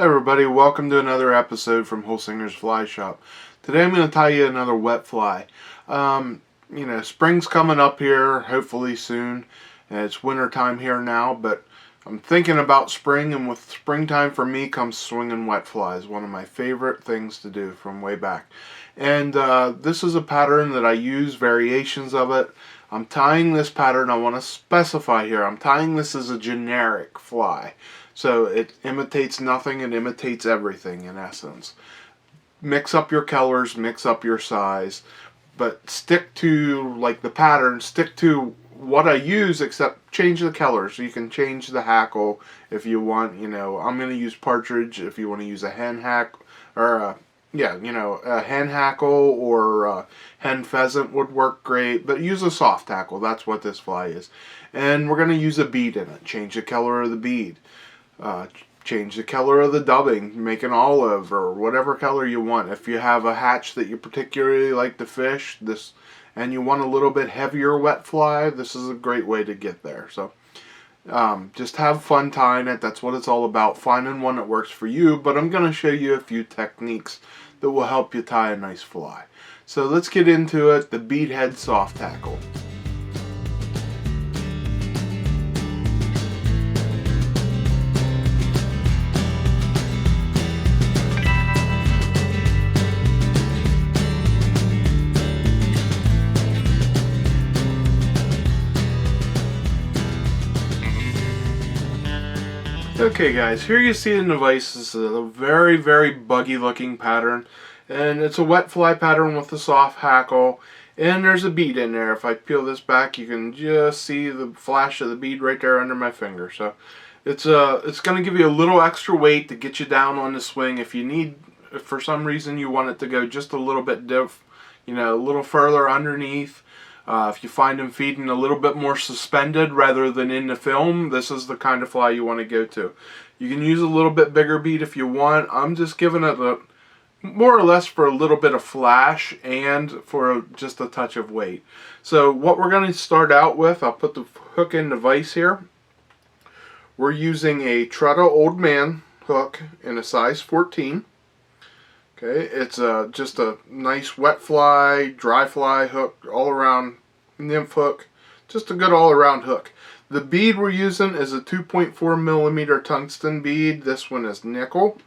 everybody, welcome to another episode from Holsinger's Fly Shop. Today I'm going to tie you another wet fly. Spring's coming up here, hopefully soon. And it's winter time here now, but I'm thinking about spring, and with springtime for me comes swinging wet flies, one of my favorite things to do from way back. And this is a pattern that I use, variations of it. I'm tying this pattern, I want to specify here, I'm tying this as a generic fly. So it imitates nothing, it imitates everything in essence. Mix up your colors, mix up your size, but stick to, like the pattern, stick to what I use, except change the colors. You can change the hackle if you want. I'm going to use partridge. If you want to use a hen hack, or a hen hackle or hen pheasant would work great, but use a soft hackle. That's what this fly is. And we're going to use a bead in it. Change the color of the bead. Change the color of the dubbing, make an olive or whatever color you want. If you have a hatch that you particularly like to fish, and you want a little bit heavier wet fly, this is a great way to get there. So just have fun tying it. That's what it's all about, finding one that works for you. But I'm going to show you a few techniques that will help you tie a nice fly. So let's get into it. The bead head soft tackle. Okay guys, here you see the device. This is a very, very buggy looking pattern, and it's a wet fly pattern with a soft hackle, and there's a bead in there. If I peel this back, you can just see the flash of the bead right there under my finger. So it's going to give you a little extra weight to get you down on the swing. If for some reason you want it to go just a little bit a little further underneath. If you find them feeding a little bit more suspended rather than in the film, this is the kind of fly you want to go to. You can use a little bit bigger bead if you want. I'm just giving it more or less for a little bit of flash and for just a touch of weight. So what we're going to start out with, I'll put the hook in the vise here. We're using a Trutta Old Man hook in a size 14. Okay, it's just a nice wet fly, dry fly hook, all around nymph hook, just a good all around hook. The bead we're using is a 2.4 millimeter tungsten bead. This one is nickel.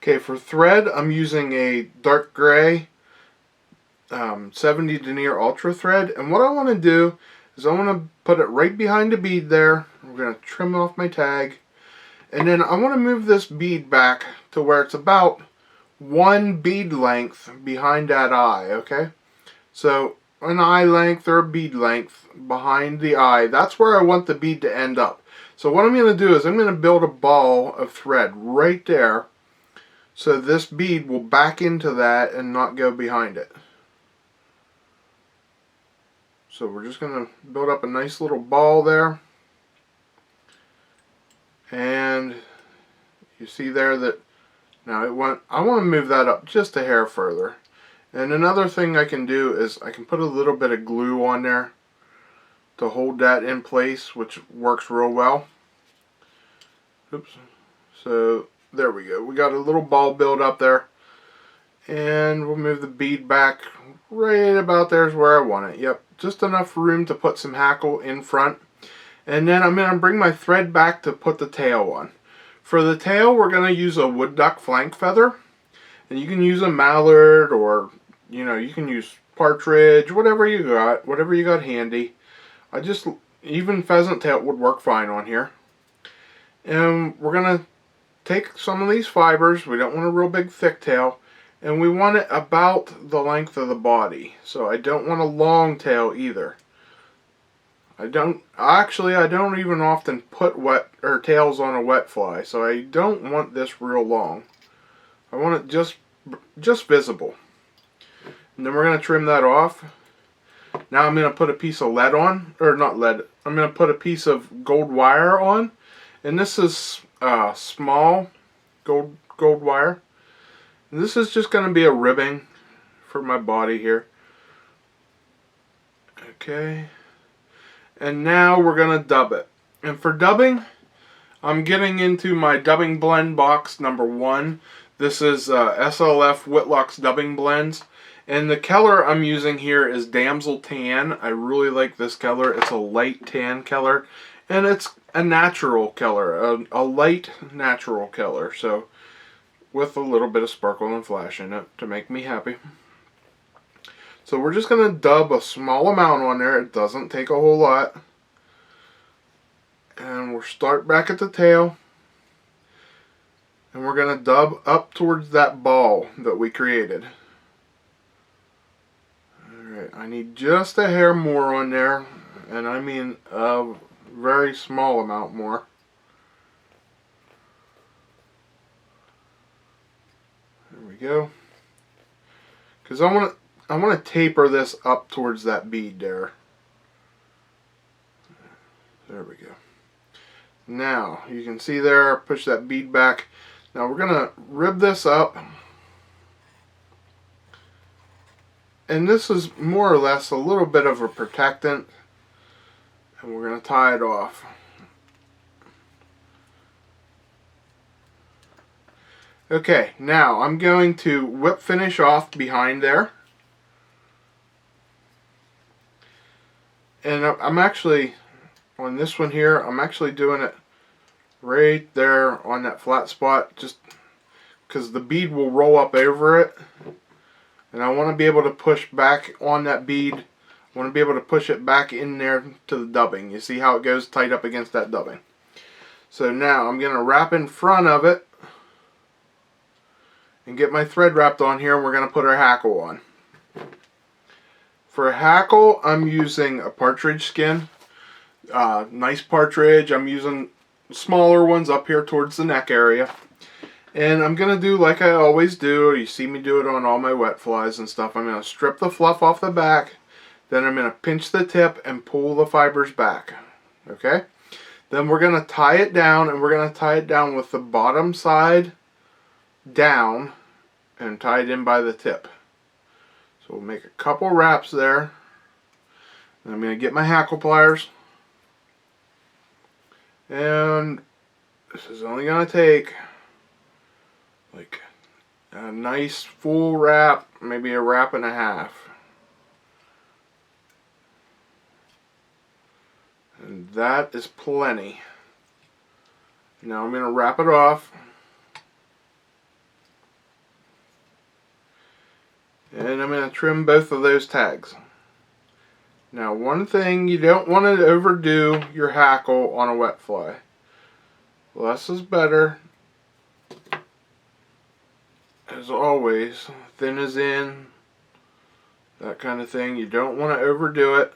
Okay, for thread, I'm using a dark gray 70 denier ultra thread, and what I want to do is I want to put it right behind the bead there. I'm going to trim off my tag, and then I want to move this bead back to where it's about one bead length behind that eye. Okay, so an eye length or a bead length behind the eye, that's where I want the bead to end up. So what I'm going to do is I'm going to build a ball of thread right there, so this bead will back into that and not go behind it. So we're just going to build up a nice little ball there, and you see there that now I want to move that up just a hair further. And another thing I can do is I can put a little bit of glue on there to hold that in place, which works real well. Oops. So there we go. We got a little ball build up there. And we'll move the bead back right about there is where I want it. Yep, just enough room to put some hackle in front. And then I'm going to bring my thread back to put the tail on. For the tail, we're going to use a wood duck flank feather, and you can use a mallard, or you can use partridge, whatever you got handy. Even pheasant tail would work fine on here. And we're going to take some of these fibers. We don't want a real big thick tail, and we want it about the length of the body. So I don't want a long tail either. I don't even often put tails on a wet fly, so I don't want this real long. I want it just visible. And then we're going to trim that off. Now I'm going to put a piece of lead on, or not lead, I'm going to put a piece of gold wire on, and this is small gold wire. And this is just going to be a ribbing for my body here. Okay. And now we're going to dub it. And for dubbing, I'm getting into my dubbing blend box number 1. This is SLF Whitlock's dubbing blends. And the color I'm using here is Damsel Tan. I really like this color. It's a light tan color. And it's a natural color. A light natural color. So, with a little bit of sparkle and flash in it to make me happy. So we're just going to dub a small amount on there. It doesn't take a whole lot. And we'll start back at the tail. And we're going to dub up towards that ball that we created. Alright, I need just a hair more on there. And I mean a very small amount more. There we go. Because I want to taper this up towards that bead there. There we go. Now, you can see there, push that bead back. Now we're going to rib this up. And this is more or less a little bit of a protectant. And we're going to tie it off. Okay, now I'm going to whip finish off behind there. And I'm actually, on this one here, I'm actually doing it right there on that flat spot, just because the bead will roll up over it. And I want to be able to push back on that bead. I want to be able to push it back in there to the dubbing. You see how it goes tight up against that dubbing. So now I'm going to wrap in front of it and get my thread wrapped on here, and we're going to put our hackle on. For a hackle, I'm using a partridge skin. Nice partridge. I'm using smaller ones up here towards the neck area. And I'm going to do like I always do. You see me do it on all my wet flies and stuff. I'm going to strip the fluff off the back. Then I'm going to pinch the tip and pull the fibers back. Okay? Then we're going to tie it down, and we're going to tie it down with the bottom side down and tie it in by the tip. So we'll make a couple wraps there. And I'm going to get my hackle pliers. And this is only going to take like a nice full wrap, maybe a wrap and a half. And that is plenty. Now I'm going to wrap it off. And I'm going to trim both of those tags. Now, one thing, you don't want to overdo your hackle on a wet fly. Less is better. As always, thin is in. That kind of thing. You don't want to overdo it.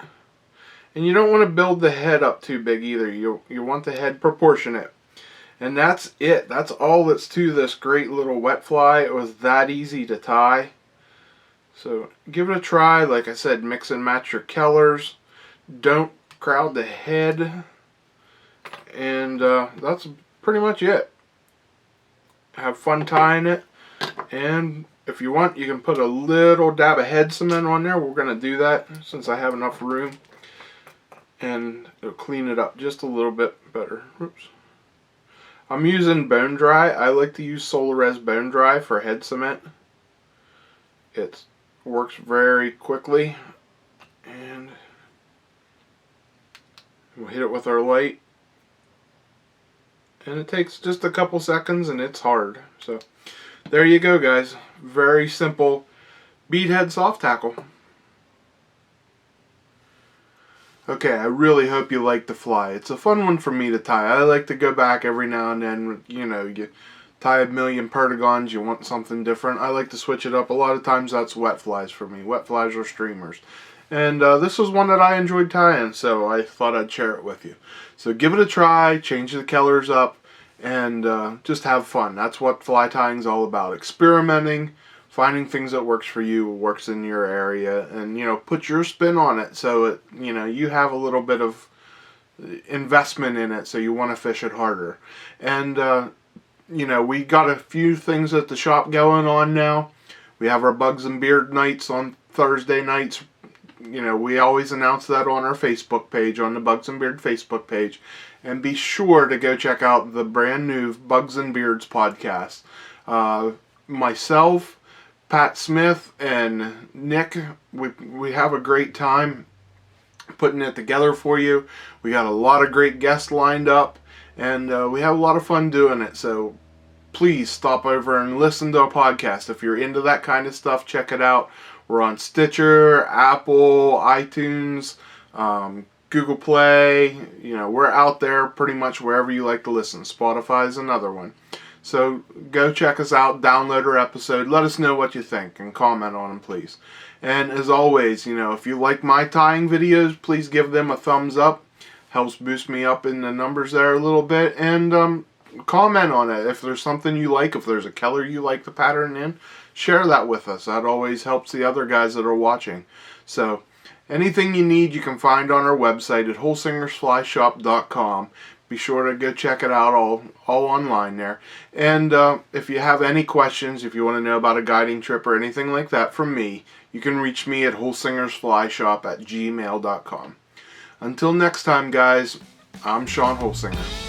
And you don't want to build the head up too big either. You want the head proportionate. And that's it. That's all that's to this great little wet fly. It was that easy to tie. So give it a try. Like I said, mix and match your colors. Don't crowd the head. And that's pretty much it. Have fun tying it. And if you want, you can put a little dab of head cement on there. We're going to do that since I have enough room. And it'll clean it up just a little bit better. Oops. I'm using Bone Dry. I like to use Solarez Bone Dry for head cement. It works very quickly. And we'll hit it with our light. And it takes just a couple seconds and it's hard. So there you go, guys. Very simple bead head soft tackle. Okay, I really hope you like the fly. It's a fun one for me to tie. I like to go back every now and then. You know, you tie a million perdigons, you want something different. I like to switch it up. A lot of times that's wet flies for me. Wet flies or streamers. And this was one that I enjoyed tying, so I thought I'd share it with you. So give it a try, change the colors up, and just have fun. That's what fly tying is all about. Experimenting, finding things that works for you, works in your area, and you know, put your spin on it so it, you know, you have a little bit of investment in it, so you want to fish it harder. And you know, we got a few things at the shop going on now. We have our Bugs and Beard nights on Thursday nights, we always announce that on our Facebook page, on the Bugs and Beard Facebook page. And be sure to go check out the brand new Bugs and Beards podcast. Myself, Pat Smith, and Nick, we have a great time putting it together for you. We got a lot of great guests lined up, and we have a lot of fun doing it. So please stop over and listen to a podcast. If you're into that kind of stuff, check it out. We're on Stitcher, Apple, iTunes, Google Play. We're out there pretty much wherever you like to listen. Spotify is another one. So go check us out, download our episode, let us know what you think, and comment on them, please. And as always, if you like my tying videos, please give them a thumbs up. Helps boost me up in the numbers there a little bit. And comment on it. If there's something you like, if there's a color you like the pattern in, share that with us. That always helps the other guys that are watching. So anything you need, you can find on our website at holsingersflyshop.com. Be sure to go check it out all online there. And if you have any questions, if you want to know about a guiding trip or anything like that from me, you can reach me at holsingersflyshop@gmail.com. Until next time, guys, I'm Sean Holsinger.